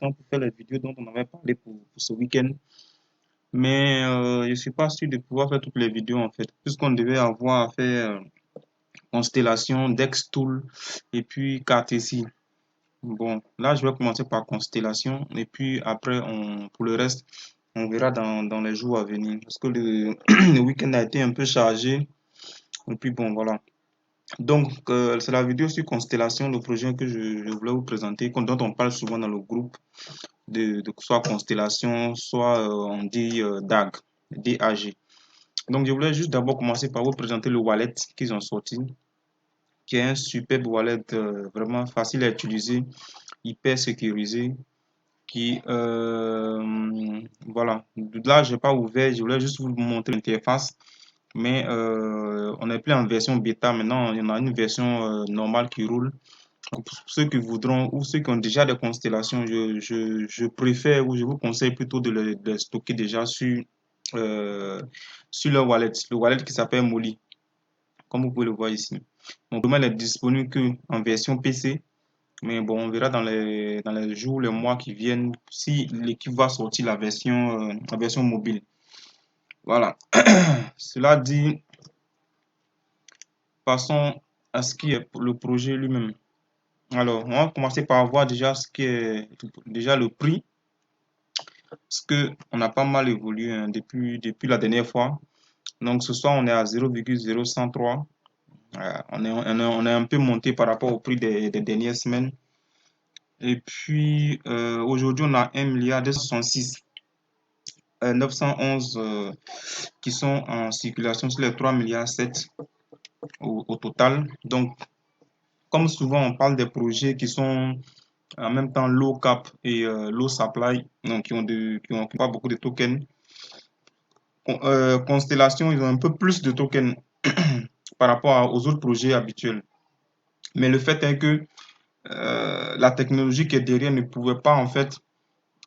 pour faire les vidéos dont on avait parlé pour ce week-end. Mais je ne suis pas sûr de pouvoir faire toutes les vidéos en fait, puisqu'on devait avoir à faire Constellation, Dextool et puis Cartesy. Bon, là, je vais commencer par Constellation et puis après, pour le reste, on verra dans les jours à venir. Parce que le week-end a été un peu chargé. Et puis bon, voilà. Donc, c'est la vidéo sur Constellation, le projet que je voulais vous présenter, dont on parle souvent dans le groupe, de soit Constellation, soit on dit DAG, DAG. Donc, je voulais juste d'abord commencer par vous présenter le wallet qu'ils ont sorti, qui est un superbe wallet vraiment facile à utiliser, hyper sécurisé, qui, voilà. Là, je n'ai pas ouvert, je voulais juste vous montrer l'interface, mais on n'est plus en version bêta maintenant, il y en a une version normale qui roule. Pour ceux qui voudront ou ceux qui ont déjà des constellations, je préfère ou je vous conseille plutôt de les stocker déjà euh, sur leur wallet, le wallet qui s'appelle Molly, comme vous pouvez le voir ici. Donc, demain, elle est disponible qu'en version PC, mais bon, on verra dans les jours, les mois qui viennent si l'équipe va sortir la version mobile. Voilà. Cela dit, passons à ce qui est le projet lui-même. Alors, on va commencer par voir déjà ce qui est déjà le prix, parce que on a pas mal évolué hein, depuis la dernière fois. Donc, ce soir, on est à 0,0103. On est un peu monté par rapport au prix des dernières semaines. Et puis, aujourd'hui, on a 1,266 911 qui sont en circulation sur les 3,7 milliards au total. Donc, comme souvent, on parle des projets qui sont en même temps low cap et low supply, donc qui ont pas beaucoup de tokens. Constellation, ils ont un peu plus de tokens par rapport aux autres projets habituels. Mais le fait est que la technologie qui est derrière ne pouvait pas en fait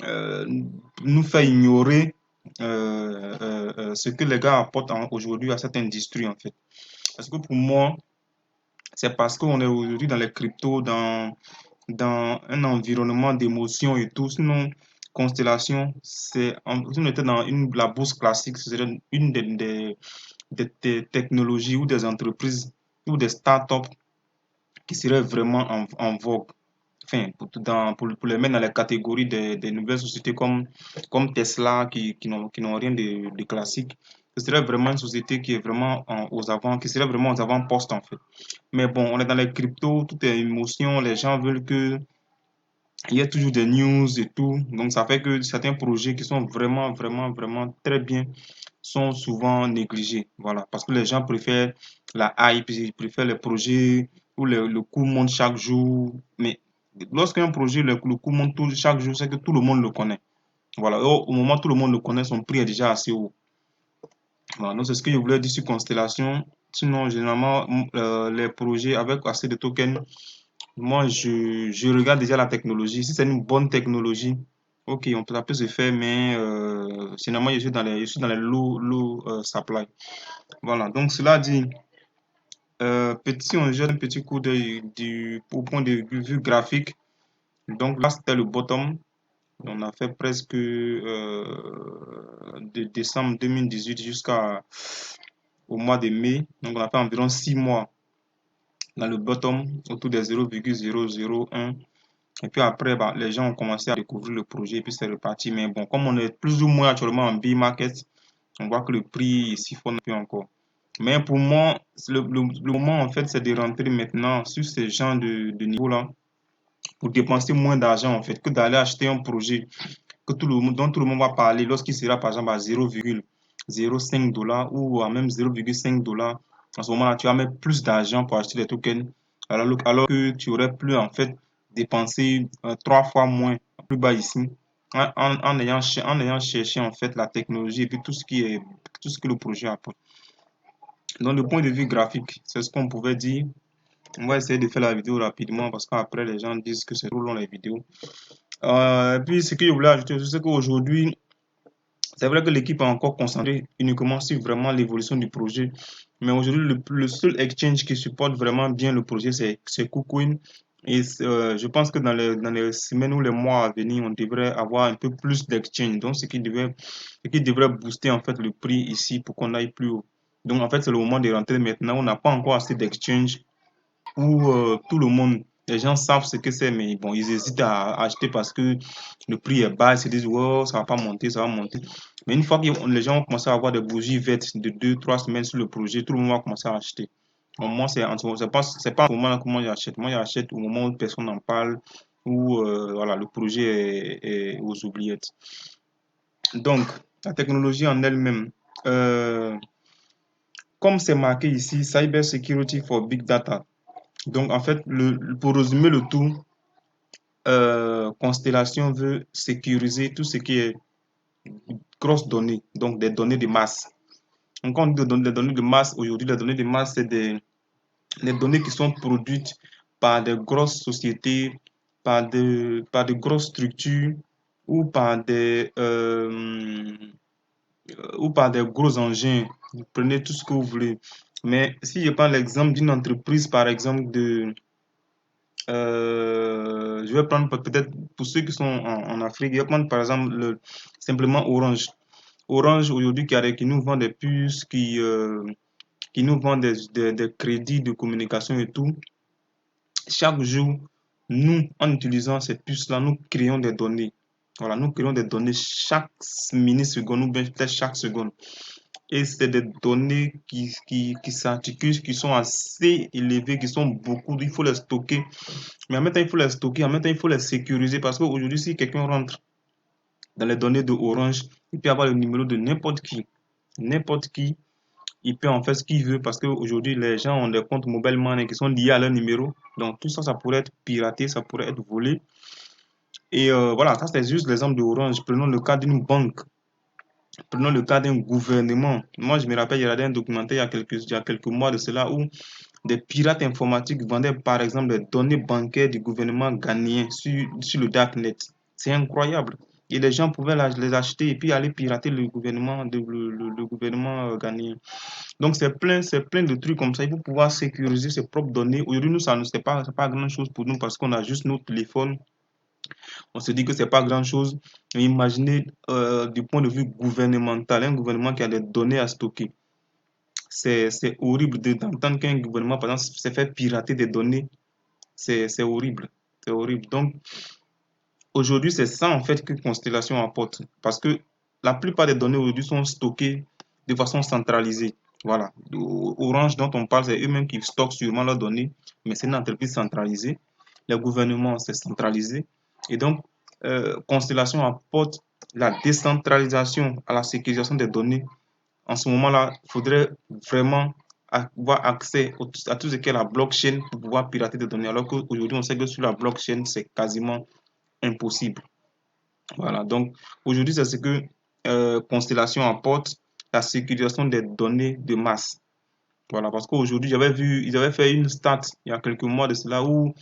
euh, nous faire ignorer ce que les gars apportent aujourd'hui à cette industrie en fait. Parce que pour moi, c'est parce qu'on est aujourd'hui dans les cryptos, dans un environnement d'émotion et tout. Sinon, Constellation, si on était dans la bourse classique, ce serait une des technologies ou des entreprises ou des startups qui seraient vraiment en vogue. Enfin, pour les mettre dans la catégorie des nouvelles sociétés comme Tesla qui n'ont rien de classique. Ce serait vraiment une société qui est vraiment aux avant, qui serait vraiment aux avant-postes en fait. Mais bon, on est dans les cryptos, tout est émotion, les gens veulent que il y a toujours des news et tout. Donc, ça fait que certains projets qui sont vraiment, vraiment, vraiment très bien sont souvent négligés. Voilà. Parce que les gens préfèrent la hype, ils préfèrent les projets où le coût monte chaque jour. Mais lorsqu'un projet, le coût monte chaque jour, c'est que tout le monde le connaît. Voilà. Au moment où tout le monde le connaît, son prix est déjà assez haut. Voilà. Donc, c'est ce que je voulais dire sur Constellation. Sinon, généralement, les projets avec assez de tokens, moi, je regarde déjà la technologie. Si c'est une bonne technologie, ok, ça peut se faire, mais généralement, je suis dans les low supply. Voilà, donc cela dit, si on jette un petit coup d'œil au point de vue graphique, donc là, c'était le bottom. On a fait presque de décembre 2018 jusqu'au mois de mai. Donc, on a fait environ 6 mois dans le bottom, autour des 0,001. Et puis après, bah, les gens ont commencé à découvrir le projet et puis c'est reparti. Mais bon, comme on est plus ou moins actuellement en B-market, on voit que le prix siphonne un peu encore. Mais pour moi, le moment en fait, c'est de rentrer maintenant sur ce genre de niveau-là pour dépenser moins d'argent en fait que d'aller acheter un projet dont tout le monde va parler lorsqu'il sera par exemple à 0,05 $ ou à même 0,5 $. À ce moment-là, tu vas mettre plus d'argent pour acheter des tokens alors que tu aurais pu en fait dépenser 3 fois moins plus bas ici en ayant cherché en fait la technologie et puis tout ce que le projet apporte. Donc, le point de vue graphique, c'est ce qu'on pouvait dire. On va essayer de faire la vidéo rapidement parce qu'après, les gens disent que c'est trop long les vidéos. Puis, ce que je voulais ajouter, c'est qu'aujourd'hui, c'est vrai que l'équipe est encore concentrée uniquement sur vraiment l'évolution du projet. Mais aujourd'hui, le seul exchange qui supporte vraiment bien le projet, c'est KuCoin. Et je pense que dans les semaines ou les mois à venir, on devrait avoir un peu plus d'exchange. Donc, ce qui devrait booster en fait le prix ici pour qu'on aille plus haut. Donc, en fait, c'est le moment de rentrer maintenant. On n'a pas encore assez d'exchange où tout le monde, les gens savent ce que c'est, mais bon, ils hésitent à acheter parce que le prix est bas. Ils se disent, wow, ça va pas monter, ça va monter. Mais une fois que les gens vont commencer à avoir des bougies vertes de 2, 3 semaines sur le projet, tout le monde va commencer à acheter. Bon, moi, c'est pas en ce moment-là que moi j'achète. Moi, j'achète au moment où personne n'en parle, où voilà, le projet est aux oubliettes. Donc, la technologie en elle-même, euh, comme c'est marqué ici, Cyber Security for Big Data. Donc, en fait, pour résumer le tout, Constellation veut sécuriser tout ce qui est grosses données, donc des données de masse. Donc, quand on dit des données de masse, aujourd'hui, les données de masse, c'est des données qui sont produites par des grosses sociétés, par de grosses structures ou ou par des gros engins. Vous prenez tout ce que vous voulez. Mais si je prends l'exemple d'une entreprise, par exemple, je vais prendre peut-être pour ceux qui sont en Afrique, je vais prendre par exemple simplement Orange. Orange aujourd'hui qui nous vend des puces, qui nous vend des crédits de communication et tout. Chaque jour, nous, en utilisant ces puces-là, nous créons des données. Voilà, nous créons des données chaque milliseconde ou bien peut-être chaque seconde. Et c'est des données qui s'articulent, qui sont assez élevées, qui sont beaucoup. Il faut les stocker. Mais en même temps, il faut les stocker. En même temps, il faut les sécuriser. Parce qu'aujourd'hui, si quelqu'un rentre dans les données de Orange, il peut avoir le numéro de n'importe qui. N'importe qui, il peut en faire ce qu'il veut parce qu'aujourd'hui, les gens ont des comptes mobile money qui sont liés à leur numéro. Donc, tout ça, ça pourrait être piraté, ça pourrait être volé. Et voilà, ça, c'est juste l'exemple de Orange. Prenons le cas d'une banque. Prenons le cas d'un gouvernement. Moi, je me rappelle, il y avait un documentaire il y a quelques mois de cela où des pirates informatiques vendaient, par exemple, des données bancaires du gouvernement ghanéen sur le Darknet. C'est incroyable. Et les gens pouvaient les acheter et puis aller pirater le gouvernement ghanéen. Donc, c'est plein de trucs comme ça. Il faut pouvoir sécuriser ses propres données. Aujourd'hui, nous, ça ne c'est pas grand-chose pour nous parce qu'on a juste notre téléphone. On se dit que c'est pas grand-chose. Mais imaginez du point de vue gouvernemental, un gouvernement qui a des données à stocker. C'est horrible d'entendre qu'un gouvernement, par exemple, s'est fait pirater des données. C'est horrible. C'est horrible. Donc, aujourd'hui, c'est ça en fait que Constellation apporte. Parce que la plupart des données aujourd'hui sont stockées de façon centralisée. Voilà. Orange dont on parle, c'est eux-mêmes qui stockent sûrement leurs données, mais c'est une entreprise centralisée. Le gouvernement, c'est centralisé. Et donc, Constellation apporte la décentralisation à la sécurisation des données. En ce moment-là, il faudrait vraiment avoir accès à tout ce qu'est la blockchain pour pouvoir pirater des données. Alors qu'aujourd'hui, on sait que sur la blockchain, c'est quasiment impossible. Voilà, donc aujourd'hui, c'est ce que Constellation apporte, la sécurisation des données de masse. Voilà, parce qu'aujourd'hui, j'avais vu, ils avaient fait une stat il y a quelques mois de cela où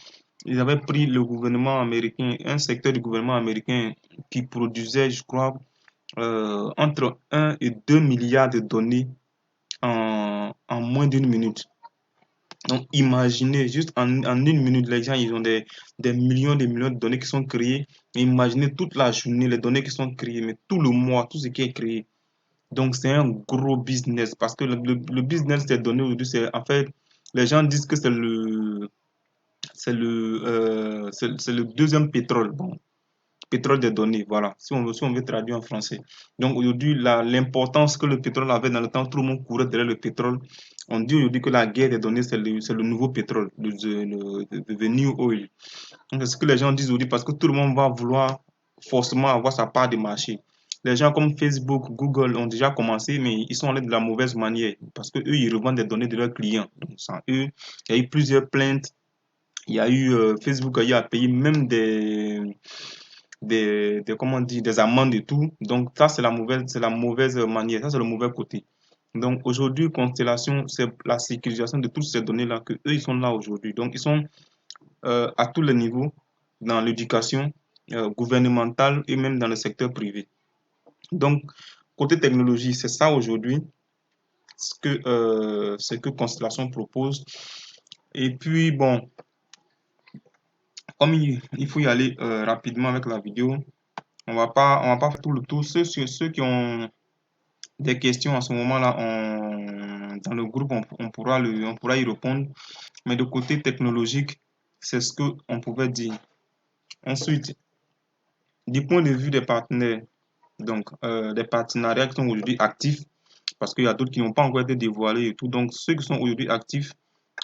ils avaient pris le gouvernement américain, un secteur du gouvernement américain qui produisait, je crois, entre 1 et 2 milliards de données en moins d'une minute. Donc, imaginez, juste en une minute, les gens, ils ont des millions de données qui sont créées. Et imaginez toute la journée, les données qui sont créées, mais tout le mois, tout ce qui est créé. Donc, c'est un gros business parce que le business des données aujourd'hui, c'est en fait, les gens disent que c'est le deuxième pétrole. Bon, pétrole des données, voilà, si on veut traduire en français. Donc aujourd'hui, l'importance que le pétrole avait dans le temps, tout le monde courait derrière le pétrole. On dit aujourd'hui que la guerre des données, c'est le nouveau pétrole, the new oil. Donc c'est ce que les gens disent aujourd'hui parce que tout le monde va vouloir forcément avoir sa part de marché. Les gens comme Facebook, Google ont déjà commencé, mais ils sont allés de la mauvaise manière parce que eux, ils revendent des données de leurs clients. Donc sans eux, il y a eu plusieurs plaintes. Il y a eu Facebook a eu à payer même comment on dit, des amendes et tout. Donc ça, c'est la mauvaise manière, ça c'est le mauvais côté. Donc aujourd'hui, Constellation, c'est la sécurisation de toutes ces données-là que eux, ils sont là aujourd'hui. Donc ils sont à tous les niveaux, dans l'éducation gouvernementale et même dans le secteur privé. Donc, côté technologie, c'est ça aujourd'hui, ce que Constellation propose. Et puis, bon, Comme il faut y aller rapidement avec la vidéo, on va pas faire tout le tour. Ceux qui ont des questions à ce moment-là, dans le groupe, on pourra y répondre. Mais de côté technologique, c'est ce qu'on pouvait dire. Ensuite, du point de vue des partenaires, donc des partenariats qui sont aujourd'hui actifs, parce qu'il y a d'autres qui n'ont pas encore été dévoilés et tout. Donc, ceux qui sont aujourd'hui actifs,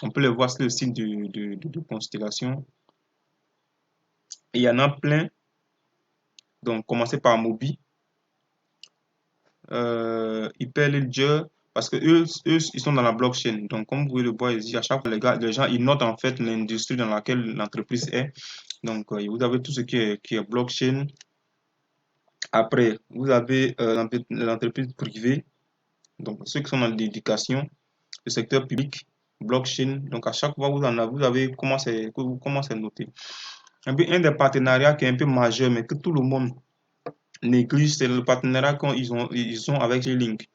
on peut les voir sur le site de Constellation. Et il y en a plein. Donc, commencer par Mobi, Hyperledger, parce que eux, ils sont dans la blockchain. Donc, comme vous pouvez le voir ici, à chaque fois, les gens, ils notent en fait l'industrie dans laquelle l'entreprise est. Donc, vous avez tout ce qui est blockchain. Après, vous avez l'entreprise privée, donc ceux qui sont dans l'éducation, le secteur public, blockchain. Donc, à chaque fois, vous avez comment c'est noté. Un des partenariats qui est un peu majeur, mais que tout le monde néglige, c'est le partenariat ils ont avec Chainlink.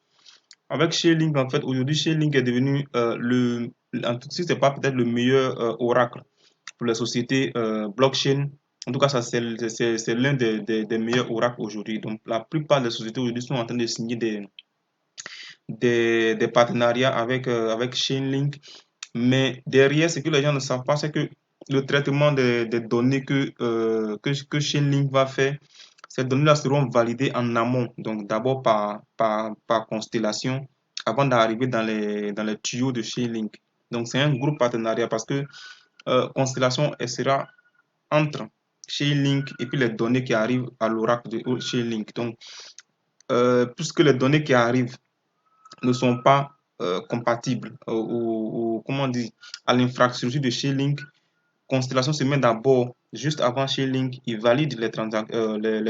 Avec Chainlink, en fait, aujourd'hui, Chainlink est devenu en tout cas, c'est pas peut-être le meilleur oracle pour les sociétés blockchain. En tout cas, ça, c'est l'un des meilleurs oracles aujourd'hui. Donc, la plupart des sociétés aujourd'hui sont en train de signer des partenariats avec Chainlink. Mais derrière, ce que les gens ne savent pas, c'est que le traitement des données que Chainlink va faire, ces données-là seront validées en amont, donc d'abord par Constellation, avant d'arriver dans les tuyaux de Chainlink. Donc c'est un gros partenariat parce que Constellation elle sera entre Chainlink et puis les données qui arrivent à l'oracle de Chainlink. Donc, puisque les données qui arrivent ne sont pas compatibles comment dire, à l'infrastructure de Chainlink, Constellation se met d'abord, juste avant Chainlink, il valide les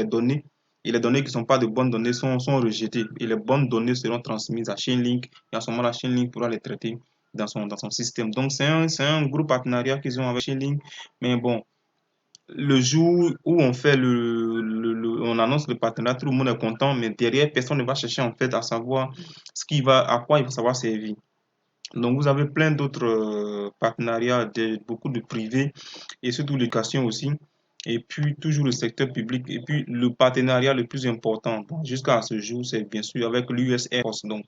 données. Et les données qui ne sont pas de bonnes données sont rejetées. Et les bonnes données seront transmises à Chainlink. Et à ce moment-là, Chainlink pourra les traiter dans son système. Donc, c'est un gros partenariat qu'ils ont avec Chainlink. Mais bon, le jour où on fait on annonce le partenariat, tout le monde est content. Mais derrière, personne ne va chercher en fait à savoir à quoi il va savoir servir. Donc, vous avez plein d'autres partenariats, beaucoup de privés et surtout l'éducation aussi. Et puis, toujours le secteur public. Et puis, le partenariat le plus important, bon, jusqu'à ce jour, c'est bien sûr avec l'US Air Force. Donc,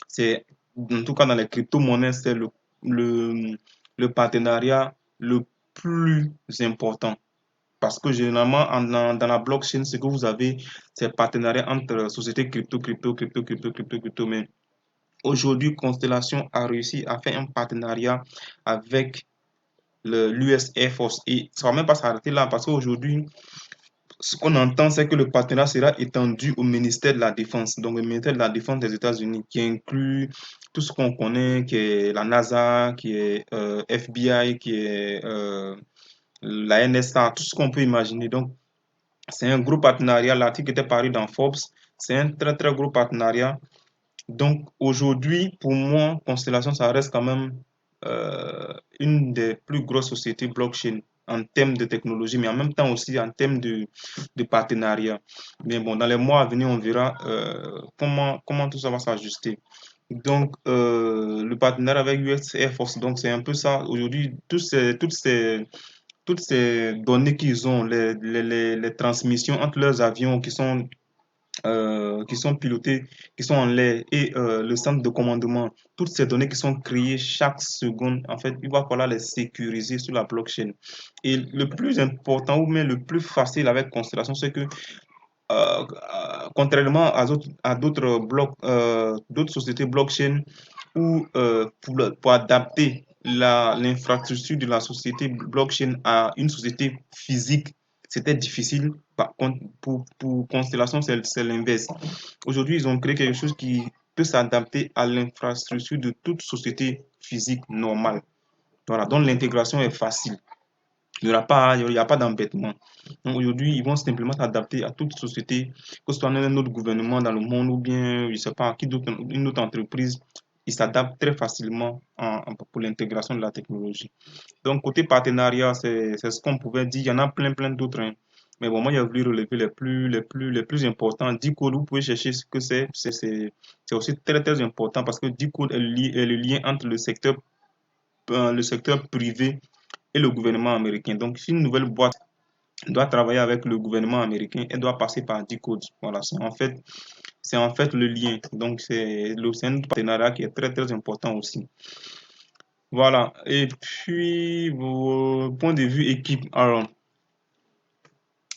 c'est, en tout cas, dans les crypto-monnaies, c'est le, le partenariat le plus important. Parce que généralement, dans la blockchain, ce que vous avez, c'est partenariat entre sociétés crypto. Mais aujourd'hui, Constellation a réussi à faire un partenariat avec l'US Air Force. Et ça ne va même pas s'arrêter là parce qu'aujourd'hui, ce qu'on entend, c'est que le partenariat sera étendu au ministère de la Défense. Donc, le ministère de la Défense des États-Unis, qui inclut tout ce qu'on connaît, qui est la NASA, qui est FBI, qui est la NSA, tout ce qu'on peut imaginer. Donc, c'est un gros partenariat. L'article était paru dans Forbes. C'est un très, très gros partenariat. Donc aujourd'hui, pour moi, Constellation, ça reste quand même une des plus grosses sociétés blockchain en termes de technologie, mais en même temps aussi en termes de partenariat. Mais bon, dans les mois à venir, on verra comment tout ça va s'ajuster. Donc, le partenariat avec US Air Force, donc c'est un peu ça. Aujourd'hui, toutes ces données qu'ils ont, les transmissions entre leurs avions qui sont pilotés, qui sont en l'air et le centre de commandement, toutes ces données qui sont créées chaque seconde, en fait, il va falloir les sécuriser sur la blockchain. Et le plus important ou même le plus facile avec Constellation, c'est que contrairement à d'autres blocs, d'autres sociétés blockchain où pour adapter l'infrastructure de la société blockchain à une société physique, c'était difficile. Par contre, pour Constellation, c'est l'inverse. Aujourd'hui, ils ont créé quelque chose qui peut s'adapter à l'infrastructure de toute société physique normale. Voilà, donc l'intégration est facile. Il y a pas d'embêtement. Donc aujourd'hui, ils vont simplement s'adapter à toute société, que ce soit un autre gouvernement dans le monde ou bien, je sais pas, une autre entreprise. Ils s'adaptent très facilement pour l'intégration de la technologie. Donc côté partenariat, c'est ce qu'on pouvait dire. Il y en a plein d'autres, hein. Mais bon, moi, j'ai voulu relever les plus importants. Decode, vous pouvez chercher ce que c'est. C'est aussi très, très important parce que Decode est le lien entre le secteur privé et le gouvernement américain. Donc, si une nouvelle boîte doit travailler avec le gouvernement américain, elle doit passer par D-Code. Voilà, c'est en fait le lien. Donc, c'est un partenariat qui est très, très important aussi. Voilà. Et puis, vos points de vue équipe. Alors,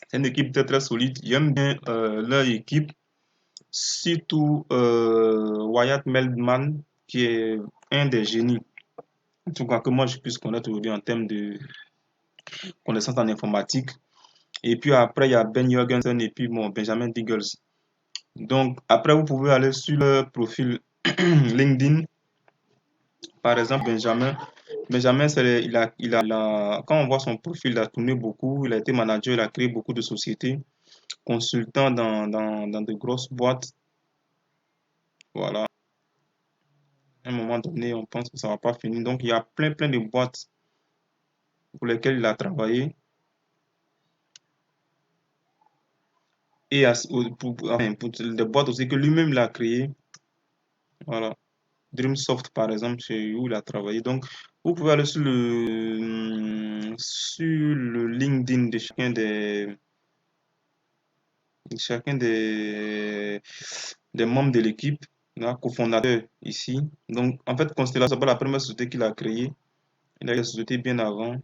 c'est une équipe très, très solide. J'aime bien leur équipe, surtout Wyatt Meldman, qui est un des génies, en tout cas que moi je puisse connaître aujourd'hui en termes de connaissances en informatique. Et puis après, il y a Ben Jorgensen et puis bon, Benjamin Diggles. Donc, après, vous pouvez aller sur le profil LinkedIn. Par exemple, Benjamin. Benjamin, quand on voit son profil, il a tourné beaucoup. Il a été manager, il a créé beaucoup de sociétés, consultant dans de grosses boîtes. Voilà. À un moment donné, on pense que ça ne va pas finir. Donc, il y a plein, plein de boîtes pour lesquelles il a travaillé. Et enfin, pour des boîtes aussi que lui-même l'a créé. Voilà. Dreamsoft, par exemple, c'est où il a travaillé. Donc, vous pouvez aller sur le LinkedIn de chacun des membres de l'équipe, là, cofondateur ici. Donc, en fait, Constellation, c'est pas la première société qu'il a créée. Il a eu la société bien avant.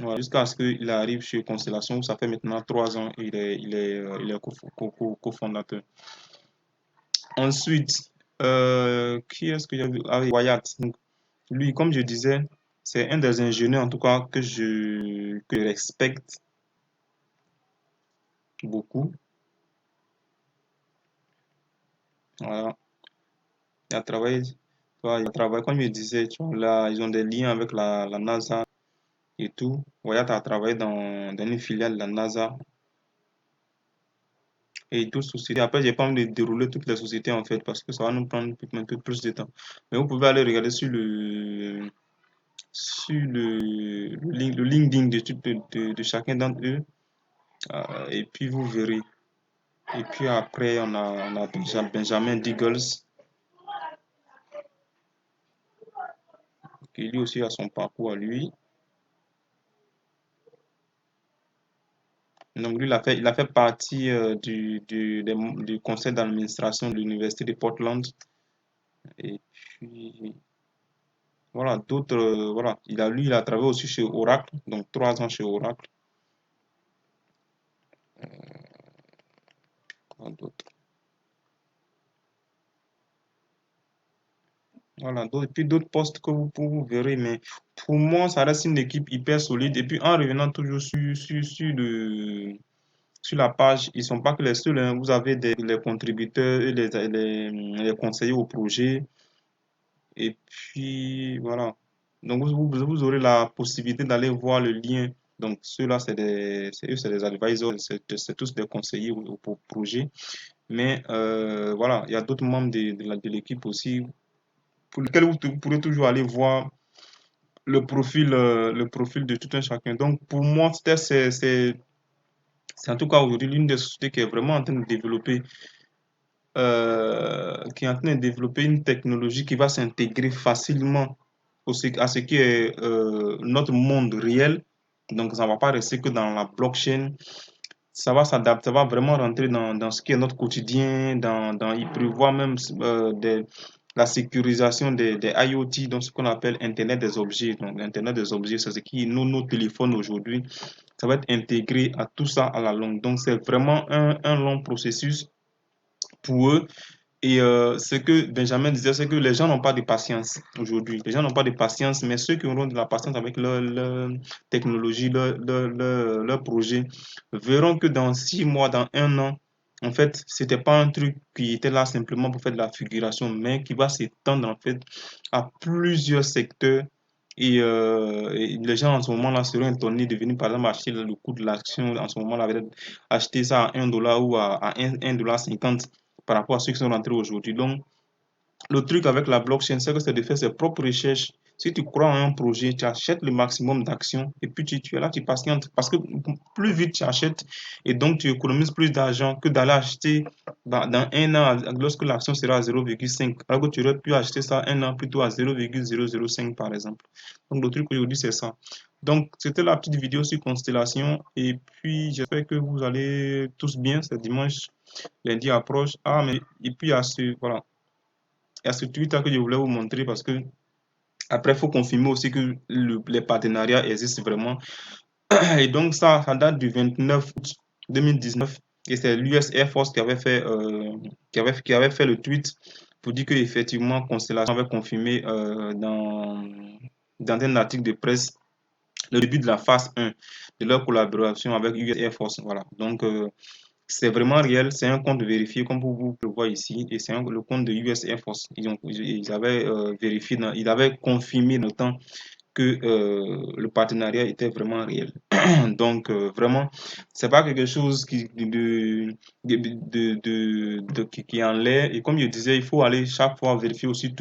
Voilà, jusqu'à ce qu'il arrive chez Constellation, où ça fait maintenant 3 ans, il est cofondateur. Ensuite, qui est-ce que j'ai vu? Ah oui, Wyatt. Donc, lui, comme je disais, c'est un des ingénieurs, en tout cas, que je respecte beaucoup. Voilà. Il a travaillé, tu vois, il a travaillé, comme je disais, tu vois, là, ils ont des liens avec la NASA et tout. Wyatt a travaillé dans une filiale de la NASA et d'autres sociétés. Après, j'ai pas envie de dérouler toutes les sociétés, en fait, parce que ça va nous prendre un peu plus de temps. Mais vous pouvez aller regarder le LinkedIn de chacun d'entre eux, et puis vous verrez. Et puis après, on a Benjamin Diggles, qui lui aussi a son parcours à lui. Donc lui, il a fait partie du conseil d'administration de l'université de Portland. Et puis, voilà, d'autres, voilà. Il a travaillé aussi chez Oracle, donc 3 ans chez Oracle. Quoi d'autre? Voilà, et puis d'autres postes que vous verrez, mais pour moi, ça reste une équipe hyper solide. Et puis en revenant toujours sur la page, ils ne sont pas que les seuls, hein. Vous avez les contributeurs et les conseillers au projet. Et puis, voilà. Donc, vous aurez la possibilité d'aller voir le lien. Donc, ceux-là, c'est des advisors, c'est tous des conseillers au projet. Mais voilà, il y a d'autres membres de l'équipe aussi pour lesquels vous pourrez toujours aller voir le profil de tout un chacun. Donc, pour moi, c'est en tout cas aujourd'hui l'une des sociétés qui est vraiment en train de développer qui est en train de développer une technologie qui va s'intégrer facilement à ce qui est notre monde réel. Donc, ça ne va pas rester que dans la blockchain. Ça va s'adapter, ça va vraiment rentrer dans ce qui est notre quotidien, il prévoit même la sécurisation des IoT, donc ce qu'on appelle Internet des objets. Donc, l'Internet des objets, c'est ce qui nos téléphones aujourd'hui. Ça va être intégré à tout ça à la longue. Donc, c'est vraiment un long processus pour eux. Et ce que Benjamin disait, c'est que les gens n'ont pas de patience aujourd'hui. Les gens n'ont pas de patience, mais ceux qui auront de la patience avec leur technologie, leur projet, verront que dans 6 mois, dans un an, en fait, c'était pas un truc qui était là simplement pour faire de la figuration, mais qui va s'étendre en fait à plusieurs secteurs. Et les gens en ce moment-là seront étonnés de venir par exemple acheter le coût de l'action en ce moment-là, acheter ça à 1 dollar ou à 1,50 $ par rapport à ceux qui sont rentrés aujourd'hui. Donc, le truc avec la blockchain, c'est que c'est de faire ses propres recherches, Si tu crois en un projet, tu achètes le maximum d'actions et puis tu es là, tu patientes. Parce que plus vite tu achètes et donc tu économises plus d'argent que d'aller acheter dans un an lorsque l'action sera à 0,5. Alors que tu aurais pu acheter ça un an plutôt à 0,005 par exemple. Donc le truc aujourd'hui, c'est ça. Donc c'était la petite vidéo sur Constellation et puis j'espère que vous allez tous bien. C'est dimanche, lundi approche. Ah, mais et puis voilà, il y a ce tweet que je voulais vous montrer parce que après, il faut confirmer aussi que les partenariats existent vraiment. Et donc, ça date du 29 août 2019. Et c'est l'US Air Force qui avait fait le tweet pour dire qu'effectivement, Constellation avait confirmé dans un article de presse le début de la phase 1 de leur collaboration avec US Air Force. Voilà. Donc, c'est vraiment réel, c'est un compte vérifié comme vous le voyez ici et c'est le compte de US Air Force. Ils avaient vérifié, ils avaient confirmé dans le temps que le partenariat était vraiment réel. Donc vraiment, c'est pas quelque chose qui est en l'air. Et comme je disais, il faut aller chaque fois vérifier aussi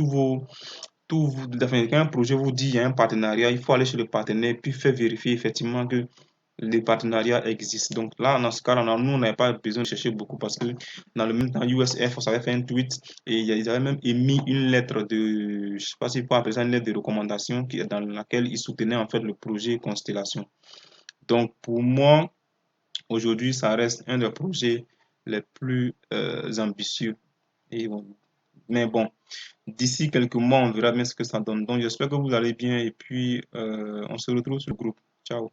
enfin, quand un projet vous dit il y a un partenariat, il faut aller chez le partenaire puis faire vérifier effectivement que les partenariats existent. Donc là, dans ce cas-là, nous, on n'avait pas besoin de chercher beaucoup parce que dans le même temps, US Air Force avait fait un tweet et ils avaient même émis une lettre de, je sais pas si pour appeler ça une lettre de recommandation dans laquelle ils soutenaient en fait le projet Constellation. Donc pour moi, aujourd'hui, ça reste un des projets les plus ambitieux. Et mais bon, d'ici quelques mois, on verra bien ce que ça donne. Donc j'espère que vous allez bien et puis on se retrouve sur le groupe. Ciao.